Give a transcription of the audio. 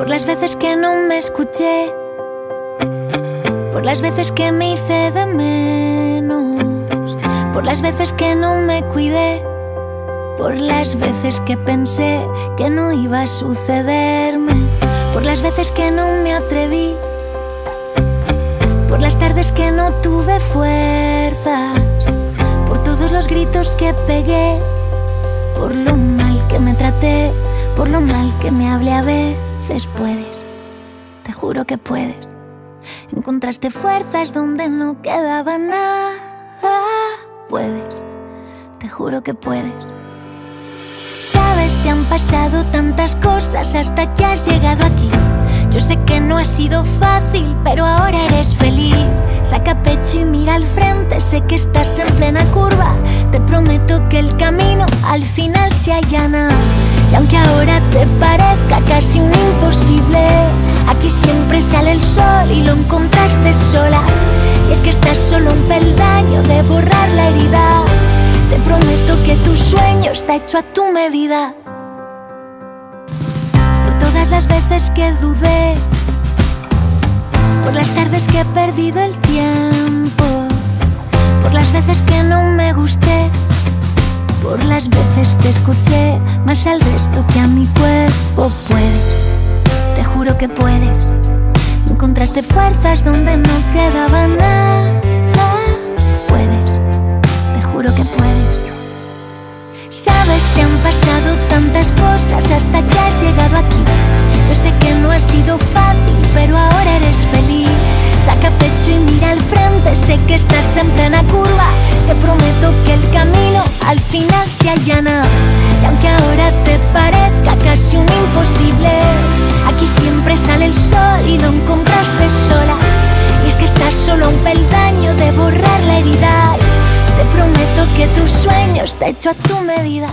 Por las veces que no me escuché, por las veces que me hice de menos, por las veces que no me cuidé, por las veces que pensé que no iba a sucederme, por las veces que no me atreví, por las tardes que no tuve fuerzas, por todos los gritos que pegué, por lo mal que me traté, por lo mal que me hablé. A veces puedes, te juro que puedes. Encontraste fuerzas donde no quedaba nada. Puedes, te juro que puedes. Sabes, te han pasado tantas cosas hasta que has llegado aquí. Yo sé que no ha sido fácil, pero ahora eres feliz. Saca pecho y mira al frente, sé que estás en plena curva. Te prometo que el camino al final se allana. Y aunque ahora te parezca casi un imposible, aquí siempre sale el sol y lo encontraste sola. Y es que estás solo un peldaño de borrar la herida. Te prometo que tu sueño está hecho a tu medida. Por todas las veces que dudé, por las tardes que he perdido el tiempo, por las veces que no me gusté, por las veces que escuché más al resto que a mi cuerpo. Puedes, te juro que puedes. Encontraste fuerzas donde no quedaba nada. Puedes, te juro que puedes. Sabes, te han pasado tantas cosas hasta que has llegado aquí. Yo sé que no ha sido fácil, pero ahora eres feliz. Saca pecho y mira al frente, sé que estás en plena curva. Te prometo que el camino al final se allana. Y aunque ahora te parezca casi un imposible, aquí siempre sale el sol y lo encontraste sola. Y es que estás solo a un peldaño de borrar la herida. Te prometo que tu sueño está hecho a tu medida.